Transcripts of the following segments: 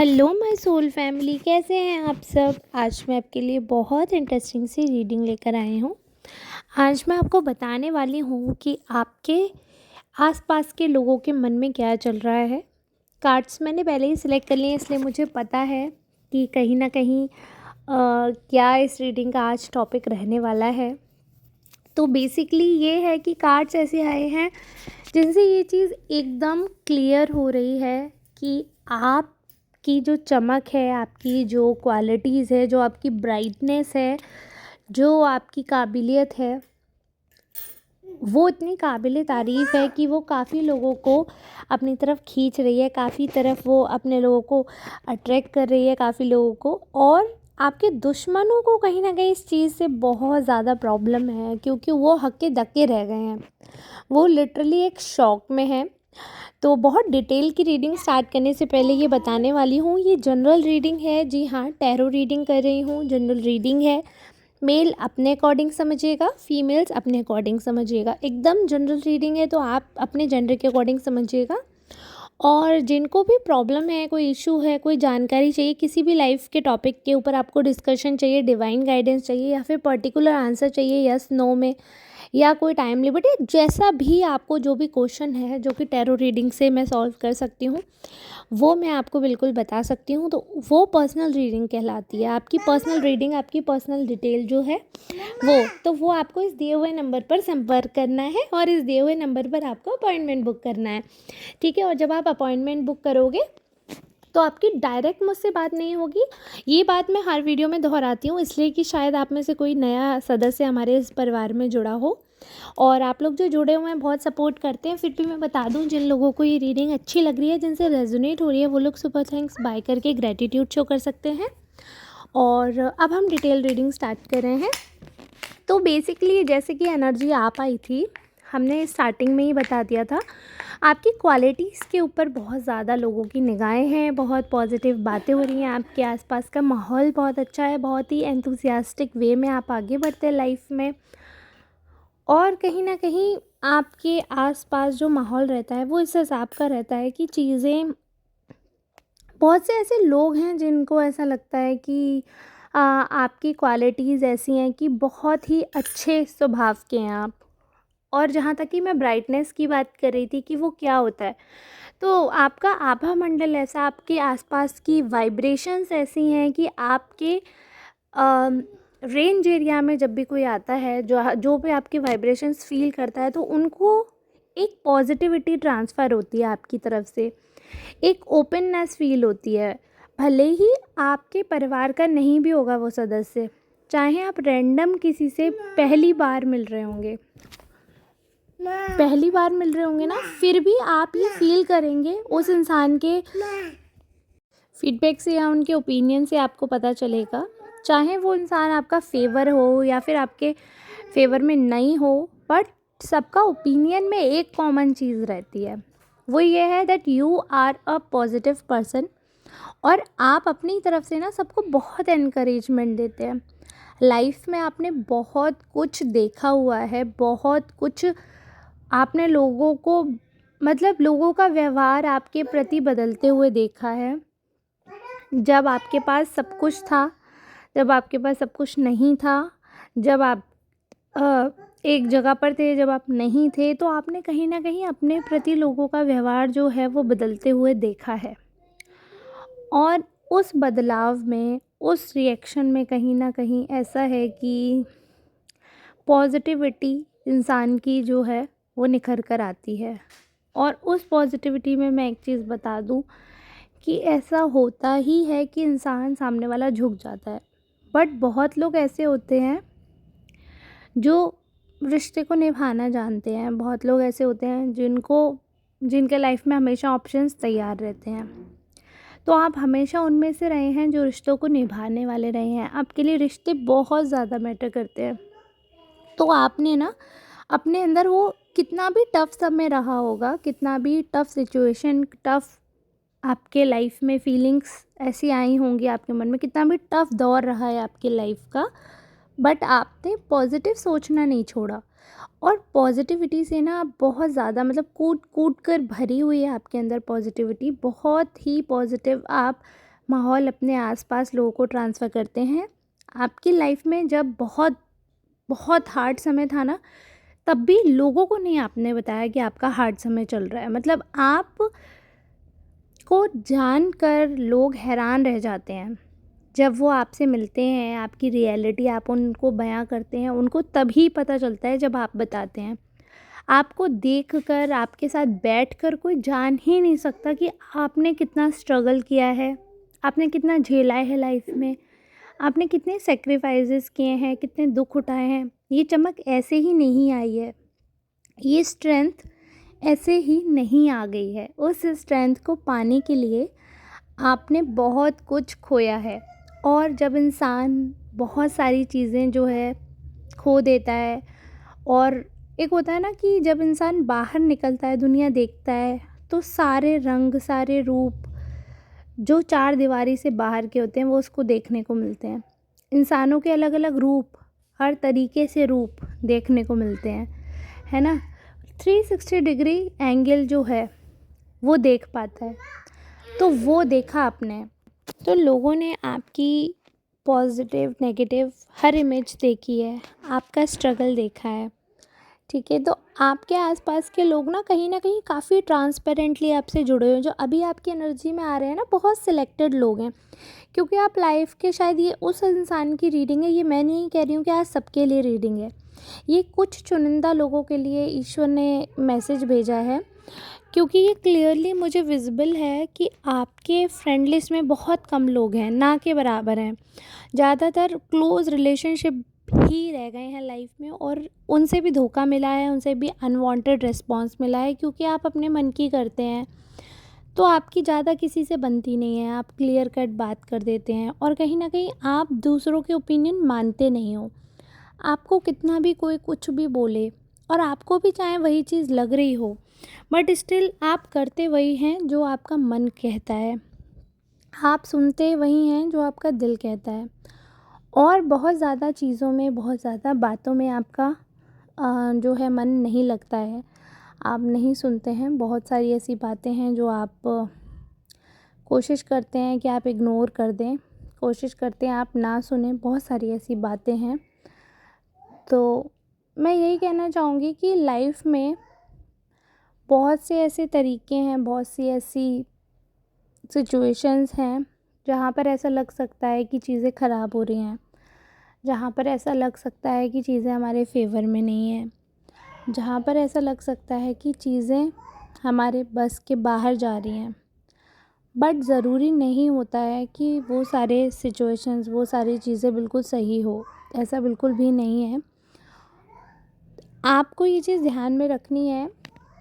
Hello my soul family, कैसे हैं आप सब। आज मैं आपके लिए बहुत इंटरेस्टिंग सी रीडिंग लेकर आई हूँ। आज मैं आपको बताने वाली हूँ कि आपके आसपास के लोगों के मन में क्या चल रहा है। कार्ड्स मैंने पहले ही सिलेक्ट कर लिए हैं, इसलिए मुझे पता है कि कहीं ना कहीं क्या इस रीडिंग का आज टॉपिक रहने वाला है। तो बेसिकली ये है कि कार्ड्स ऐसे आए हैं जिनसे ये चीज़ एकदम क्लियर हो रही है कि आपकी जो चमक है, आपकी जो क्वालिटीज़ है, जो आपकी ब्राइटनेस है, जो आपकी काबिलियत है, वो इतनी काबिल तारीफ़ है कि वो काफ़ी लोगों को अपनी तरफ खींच रही है, काफ़ी तरफ वो अपने लोगों को अट्रैक्ट कर रही है, काफ़ी लोगों को। और आपके दुश्मनों को कहीं ना कहीं इस चीज़ से बहुत ज़्यादा प्रॉब्लम है, क्योंकि वो हक्के धक्के रह गए हैं, वो लिटरली एक शॉक में है। तो बहुत डिटेल की रीडिंग स्टार्ट करने से पहले ये बताने वाली हूँ, ये जनरल रीडिंग है। जी हाँ, टैरो रीडिंग कर रही हूँ, जनरल रीडिंग है। मेल अपने अकॉर्डिंग समझिएगा, फीमेल्स अपने अकॉर्डिंग समझिएगा। एकदम जनरल रीडिंग है, तो आप अपने जेंडर के अकॉर्डिंग समझिएगा। और जिनको भी प्रॉब्लम है, कोई इशू है, कोई जानकारी चाहिए, किसी भी लाइफ के टॉपिक के ऊपर आपको डिस्कशन चाहिए, डिवाइन गाइडेंस चाहिए, या फिर पर्टिकुलर आंसर चाहिए यस नो में, या कोई टाइम लिमिट है, जैसा भी आपको जो भी क्वेश्चन है जो कि टैरो रीडिंग से मैं सॉल्व कर सकती हूँ, वो मैं आपको बिल्कुल बता सकती हूँ। तो वो पर्सनल रीडिंग कहलाती है। आपकी पर्सनल रीडिंग, आपकी पर्सनल डिटेल जो है वो आपको इस दिए हुए नंबर पर संपर्क करना है, और इस दिए हुए नंबर पर आपको अपॉइंटमेंट बुक करना है, ठीक है। और जब आप अपॉइंटमेंट बुक करोगे तो आपकी डायरेक्ट मुझसे बात नहीं होगी। ये बात मैं हर वीडियो में दोहराती हूँ, इसलिए कि शायद आप में से कोई नया सदस्य हमारे इस परिवार में जुड़ा हो, और आप लोग जो जुड़े हुए हैं बहुत सपोर्ट करते हैं। फिर भी मैं बता दूं, जिन लोगों को ये रीडिंग अच्छी लग रही है, जिनसे रेजोनेट हो रही है, वो लोग सुपर थैंक्स बाय करके ग्रेटिट्यूड शो कर सकते हैं। और अब हम डिटेल रीडिंग स्टार्ट कर रहे हैं। तो बेसिकली जैसे कि एनर्जी आ पाई थी, हमने स्टार्टिंग में ही बता दिया था, आपकी क्वालिटीज़ के ऊपर बहुत ज़्यादा लोगों की निगाहें हैं, बहुत पॉजिटिव बातें हो रही हैं, आपके आसपास का माहौल बहुत अच्छा है, बहुत ही एंथुसियास्टिक वे में आप आगे बढ़ते हैं लाइफ में। और कहीं ना कहीं आपके आसपास जो माहौल रहता है वो इस हिसाब का रहता है कि चीज़ें, बहुत से ऐसे लोग हैं जिनको ऐसा लगता है कि आपकी क्वालिटीज़ ऐसी हैं कि बहुत ही अच्छे स्वभाव के हैं आप। और जहाँ तक कि मैं ब्राइटनेस की बात कर रही थी कि वो क्या होता है, तो आपका आभा मंडल ऐसा, आपके आसपास की वाइब्रेशंस ऐसी हैं कि आपके रेंज एरिया में जब भी कोई आता है, जो जो भी आपके वाइब्रेशंस फील करता है, तो उनको एक पॉजिटिविटी ट्रांसफ़र होती है आपकी तरफ से, एक ओपननेस फील होती है। भले ही आपके परिवार का नहीं भी होगा वो सदस्य, चाहे आप रैंडम किसी से पहली बार मिल रहे होंगे ना, फिर भी आप ये फील करेंगे उस इंसान के फीडबैक से या उनके ओपिनियन से आपको पता चलेगा। चाहे वो इंसान आपका फेवर हो या फिर आपके फेवर में नहीं हो, बट सबका ओपिनियन में एक कॉमन चीज़ रहती है, वो ये है that you are a positive person. और आप अपनी तरफ से ना सबको बहुत एनकरेजमेंट देते हैं। लाइफ में आपने बहुत कुछ देखा हुआ है, बहुत कुछ आपने लोगों को, मतलब लोगों का व्यवहार आपके प्रति बदलते हुए देखा है। जब आपके पास सब कुछ था, जब आपके पास सब कुछ नहीं था, जब आप एक जगह पर थे, जब आप नहीं थे, तो आपने कहीं ना कहीं अपने प्रति लोगों का व्यवहार जो है वो बदलते हुए देखा है। और उस बदलाव में, उस रिएक्शन में कहीं ना कहीं ऐसा है कि पॉजिटिविटी इंसान की जो है वो निखर कर आती है। और उस पॉजिटिविटी में मैं एक चीज़ बता दूं कि ऐसा होता ही है कि इंसान सामने वाला झुक जाता है। बट बहुत लोग ऐसे होते हैं जो रिश्ते को निभाना जानते हैं, बहुत लोग ऐसे होते हैं जिनके लाइफ में हमेशा ऑप्शंस तैयार रहते हैं। तो आप हमेशा उनमें से रहे हैं जो रिश्तों को निभाने वाले रहे हैं। आपके लिए रिश्ते बहुत ज़्यादा मैटर करते हैं। तो आपने ना अपने अंदर, वो कितना भी टफ समय रहा होगा, कितना भी टफ सिचुएशन, टफ आपके लाइफ में फीलिंग्स ऐसी आई होंगी आपके मन में, कितना भी टफ दौर रहा है आपके लाइफ का, बट आपने पॉजिटिव सोचना नहीं छोड़ा। और पॉजिटिविटी से ना आप बहुत ज़्यादा, मतलब कूट कूट कर भरी हुई है आपके अंदर पॉजिटिविटी, बहुत ही पॉजिटिव आप माहौल अपने आसपास लोगों को ट्रांसफ़र करते हैं। आपकी लाइफ में जब बहुत बहुत हार्ड समय था ना, तब भी लोगों को नहीं आपने बताया कि आपका हार्ड समय चल रहा है। मतलब आप को जानकर लोग हैरान रह जाते हैं। जब वो आपसे मिलते हैं, आपकी रियलिटी आप उनको बयाँ करते हैं, उनको तभी पता चलता है जब आप बताते हैं। आपको देखकर, आपके साथ बैठकर कोई जान ही नहीं सकता कि आपने कितना स्ट्रगल किया है, आपने कितना झेला है लाइफ में, आपने कितने सैक्रिफाइसेस किए हैं, कितने दुःख उठाए हैं। ये चमक ऐसे ही नहीं आई है, ये स्ट्रेंथ ऐसे ही नहीं आ गई है। उस स्ट्रेंथ को पाने के लिए आपने बहुत कुछ खोया है। और जब इंसान बहुत सारी चीज़ें जो है खो देता है, और एक होता है ना कि जब इंसान बाहर निकलता है, दुनिया देखता है, तो सारे रंग, सारे रूप जो चार दीवारी से बाहर के होते हैं वो उसको देखने को मिलते हैं। इंसानों के अलग अलग रूप, हर तरीके से रूप देखने को मिलते हैं, है ना। 360 डिग्री एंगल जो है वो देख पाता है। तो वो देखा आपने, तो लोगों ने आपकी पॉजिटिव नेगेटिव हर इमेज देखी है, आपका स्ट्रगल देखा है, ठीक है। तो आपके आसपास के लोग ना कहीं काफ़ी ट्रांसपेरेंटली आपसे जुड़े हुए हैं। जो अभी आपकी एनर्जी में आ रहे हैं ना, बहुत सिलेक्टेड लोग हैं, क्योंकि आप लाइफ के शायद ये उस इंसान की रीडिंग है। ये मैं नहीं कह रही हूँ कि आज सबके लिए रीडिंग है, ये कुछ चुनिंदा लोगों के लिए ईश्वर ने मैसेज भेजा है। क्योंकि ये क्लियरली मुझे विजिबल है कि आपके फ्रेंड लिस्ट में बहुत कम लोग हैं, ना के बराबर हैं। ज़्यादातर क्लोज़ रिलेशनशिप ही रह गए हैं लाइफ में, और उनसे भी धोखा मिला है, उनसे भी अनवांटेड रिस्पॉन्स मिला है, क्योंकि आप अपने मन की करते हैं तो आपकी ज़्यादा किसी से बनती नहीं है। आप क्लियर कट बात कर देते हैं, और कहीं ना कहीं आप दूसरों के ओपिनियन मानते नहीं हो। आपको कितना भी कोई कुछ भी बोले, और आपको भी चाहे वही चीज़ लग रही हो, बट स्टिल आप करते वही हैं जो आपका मन कहता है, आप सुनते वही हैं जो आपका दिल कहता है। और बहुत ज़्यादा चीज़ों में, बहुत ज़्यादा बातों में आपका जो है मन नहीं लगता है, आप नहीं सुनते हैं। बहुत सारी ऐसी बातें हैं जो आप कोशिश करते हैं कि आप इग्नोर कर दें, कोशिश करते हैं आप ना सुनें। बहुत सारी ऐसी बातें हैं। तो मैं यही कहना चाहूँगी कि लाइफ में बहुत से ऐसे तरीके हैं, बहुत सी ऐसी सिचुएशंस हैं जहाँ पर ऐसा लग सकता है कि चीज़ें ख़राब हो रही हैं, जहाँ पर ऐसा लग सकता है कि चीज़ें हमारे फेवर में नहीं हैं, जहाँ पर ऐसा लग सकता है कि चीज़ें हमारे बस के बाहर जा रही हैं। बट ज़रूरी नहीं होता है कि वो सारे सिचुएशंस, वो सारी चीज़ें बिल्कुल सही हो, ऐसा बिल्कुल भी नहीं है। आपको ये चीज़ ध्यान में रखनी है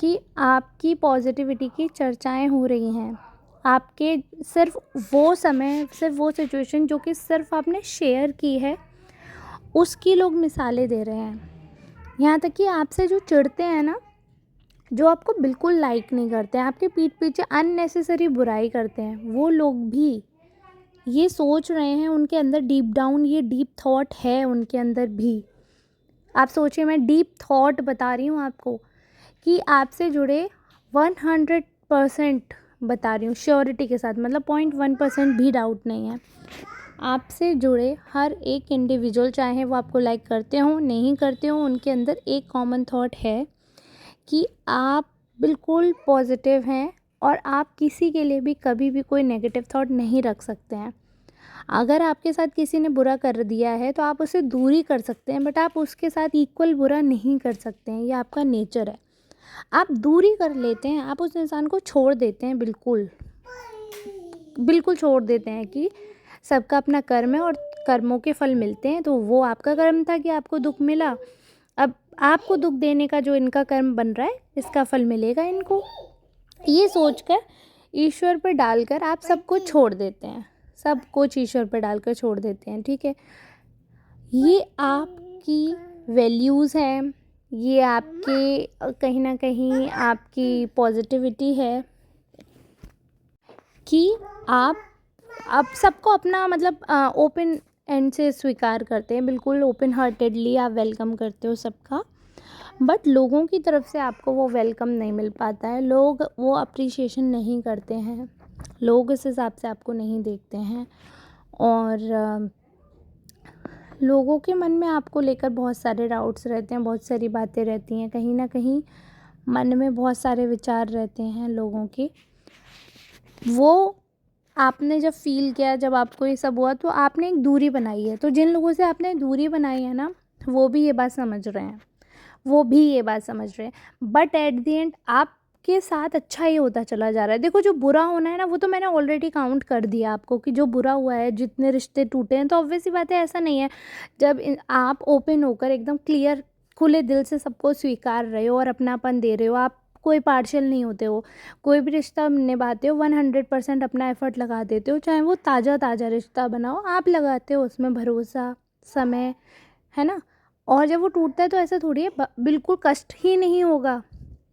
कि आपकी पॉजिटिविटी की चर्चाएं हो रही हैं। आपके सिर्फ वो समय, सिर्फ वो सिचुएशन जो कि सिर्फ आपने शेयर की है, उसकी लोग मिसालें दे रहे हैं। यहाँ तक कि आपसे जो चिढ़ते हैं ना, जो आपको बिल्कुल लाइक नहीं करते हैं, आपके पीठ पीछे अननेसेसरी बुराई करते हैं, वो लोग भी ये सोच रहे हैं, उनके अंदर डीप डाउन ये डीप थॉट है उनके अंदर भी। आप सोचिए, मैं डीप थॉट बता रही हूँ आपको कि आपसे जुड़े 100% बता रही हूँ श्योरिटी के साथ, मतलब 0.1% भी डाउट नहीं है। आपसे जुड़े हर एक इंडिविजुअल, चाहे वो आपको लाइक करते हो नहीं करते हो, उनके अंदर एक कॉमन थॉट है कि आप बिल्कुल पॉजिटिव हैं, और आप किसी के लिए भी कभी भी कोई नेगेटिव थॉट नहीं रख सकते हैं। अगर आपके साथ किसी ने बुरा कर दिया है तो आप उससे दूरी कर सकते हैं, बट आप उसके साथ इक्वल बुरा नहीं कर सकते हैं, ये आपका नेचर है। आप दूरी कर लेते हैं, आप उस इंसान को छोड़ देते हैं, बिल्कुल बिल्कुल छोड़ देते हैं कि सबका अपना कर्म है और कर्मों के फल मिलते हैं। तो वो आपका कर्म था कि आपको दुःख मिला, अब आपको दुःख देने का जो इनका कर्म बन रहा है, इसका फल मिलेगा इनको। ये सोचकर ईश्वर पर डालकर आप सब कुछ छोड़ देते हैं, सब कुछ ईश्वर पर डालकर छोड़ देते हैं, ठीक है। ये आपकी वैल्यूज़ हैं, ये आपके कहीं ना कहीं आपकी पॉजिटिविटी है कि आप सबको अपना मतलब ओपन एंड से स्वीकार करते हैं, बिल्कुल ओपन हार्टेडली आप वेलकम करते हो सबका। बट लोगों की तरफ से आपको वो वेलकम नहीं मिल पाता है, लोग वो अप्रिशिएशन नहीं करते हैं। लोग इस हिसाब से आपको नहीं देखते हैं। और लोगों के मन में आपको लेकर बहुत सारे डाउट्स रहते हैं, बहुत सारी बातें रहती हैं, कहीं न कहीं मन में बहुत सारे विचार रहते हैं लोगों के। वो आपने जब फ़ील किया, जब आपको ये सब हुआ, तो आपने एक दूरी बनाई है। तो जिन लोगों से आपने दूरी बनाई है ना, वो भी ये बात समझ रहे हैं, वो भी ये बात समझ रहे हैं। बट एट द एंड आपके साथ अच्छा ही होता चला जा रहा है। देखो, जो बुरा होना है ना, वो तो मैंने ऑलरेडी काउंट कर दिया आपको कि जो बुरा हुआ है, जितने रिश्ते टूटे हैं, तो ऑब्वियस सी बात है, ऐसा नहीं है। जब आप ओपन होकर एकदम क्लियर, खुले दिल से सबको स्वीकार रहे हो और अपनापन दे रहे हो, आप कोई पार्शियल नहीं होते हो, कोई भी रिश्ता निभाते हो 100% अपना एफर्ट लगा देते हो, चाहे वो ताज़ा ताज़ा रिश्ता बनाओ, आप लगाते हो उसमें भरोसा, समय, है ना। और जब वो टूटता है तो ऐसा थोड़ी है बिल्कुल कष्ट ही नहीं होगा।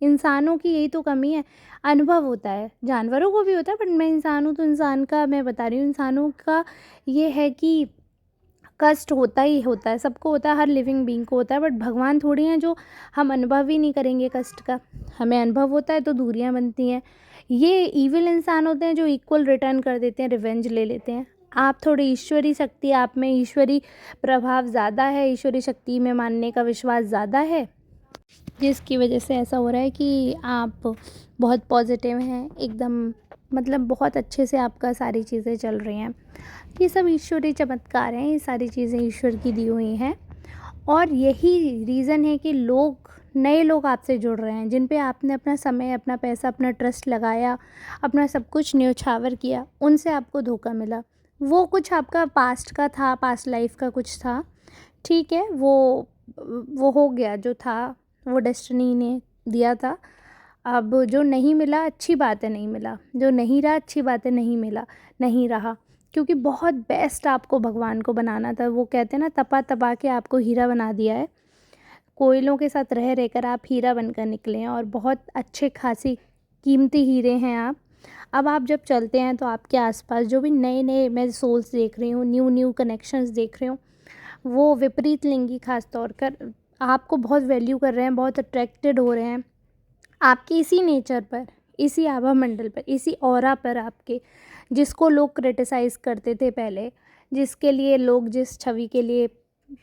इंसानों की यही तो कमी है, अनुभव होता है, जानवरों को भी होता है, बट मैं इंसान हूँ तो इंसान का मैं बता रही हूँ। इंसानों का ये है कि कष्ट होता ही होता है, सबको होता है, हर लिविंग बीइंग को होता है। बट भगवान थोड़ी हैं जो हम अनुभव ही नहीं करेंगे कष्ट का। हमें अनुभव होता है तो दूरियां बनती हैं। ये ईविल इंसान होते हैं जो इक्वल रिटर्न कर देते हैं, रिवेंज ले लेते हैं। आप थोड़ी ईश्वरी शक्ति, आप में ईश्वरी प्रभाव ज़्यादा है, ईश्वरी शक्ति में मानने का विश्वास ज़्यादा है, जिसकी वजह से ऐसा हो रहा है कि आप बहुत पॉजिटिव हैं एकदम, मतलब बहुत अच्छे से आपका सारी चीज़ें चल रही हैं। ये सब ईश्वरी चमत्कार हैं, ये सारी चीज़ें ईश्वर की दी हुई हैं। और यही रीज़न है कि नए लोग आपसे जुड़ रहे हैं, जिन पे आपने अपना समय, अपना पैसा, अपना ट्रस्ट लगाया, अपना सब कुछ न्योछावर किया, उनसे आपको धोखा मिला। वो कुछ आपका पास्ट का था, पास्ट लाइफ का कुछ था, ठीक है, वो हो गया जो था, वो डेस्टिनी ने दिया था। अब जो नहीं मिला, अच्छी बात है नहीं मिला, जो नहीं रहा, अच्छी बात है नहीं मिला, नहीं रहा, क्योंकि बहुत बेस्ट आपको भगवान को बनाना था। वो कहते हैं ना, तपा तपा के आपको हीरा बना दिया है। कोयलों के साथ रह रहकर आप हीरा बनकर निकले हैं, और बहुत अच्छे खासी कीमती हीरे हैं आप। अब आप जब चलते हैं तो आपके आसपास जो भी नए नए मैं सोल्स देख रही हूँ, न्यू न्यू कनेक्शंस देख रही हूँ, वो विपरीत लिंगी खास तौर कर आपको बहुत वैल्यू कर रहे हैं, बहुत अट्रैक्टेड हो रहे हैं आपके इसी नेचर पर, इसी आभा मंडल पर, इसी ऑरा पर आपके, जिसको लोग क्रिटिसाइज़ करते थे पहले, जिसके लिए लोग जिस छवि के लिए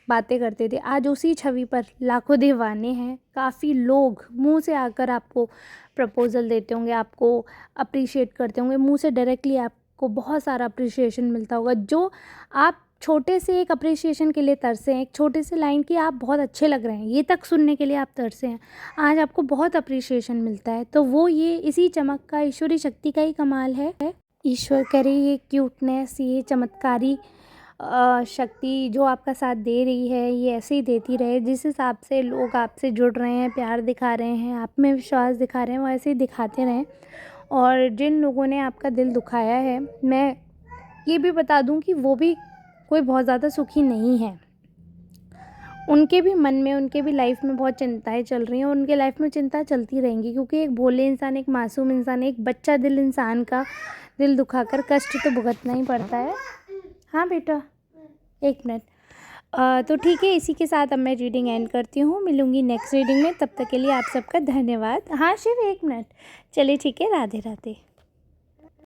बातें करते थे, आज उसी छवि पर लाखों दीवाने हैं। काफ़ी लोग मुंह से आकर आपको प्रपोज़ल देते होंगे, आपको अप्रिशिएट करते होंगे, मुंह से डायरेक्टली आपको बहुत सारा अप्रिशिएशन मिलता होगा, जो आप छोटे से एक अप्रिशिएशन के लिए तरसे हैं, एक छोटे से लाइन की आप बहुत अच्छे लग रहे हैं, ये तक सुनने के लिए आप तरसे हैं, आज आपको बहुत अप्रिशिएशन मिलता है। तो वो ये इसी चमक का, ईश्वरी शक्ति का ही कमाल है। ईश्वर करे ये क्यूटनेस, ये चमत्कारी शक्ति जो आपका साथ दे रही है, ये ऐसे ही देती रहे। जिस हिसाब से लोग आपसे जुड़ रहे हैं, प्यार दिखा रहे हैं, आप में विश्वास दिखा रहे हैं, वो ऐसे ही दिखाते रहें। और जिन लोगों ने आपका दिल दुखाया है, मैं ये भी बता दूं कि वो भी कोई बहुत ज़्यादा सुखी नहीं है। उनके भी मन में, उनके भी लाइफ में बहुत चिंताएं चल रही हैं, और उनके लाइफ में चिंता चलती रहेंगी, क्योंकि एक भोले इंसान, एक मासूम इंसान, एक बच्चा दिल इंसान का दिल दुखाकर कष्ट तो भुगतना ही पड़ता है। हाँ बेटा, एक मिनट। तो ठीक है, इसी के साथ अब मैं रीडिंग एंड करती हूँ। मिलूँगी नेक्स्ट रीडिंग में, तब तक के लिए आप सबका धन्यवाद। हाँ शिव, एक मिनट। चलिए ठीक है, राधे राधे।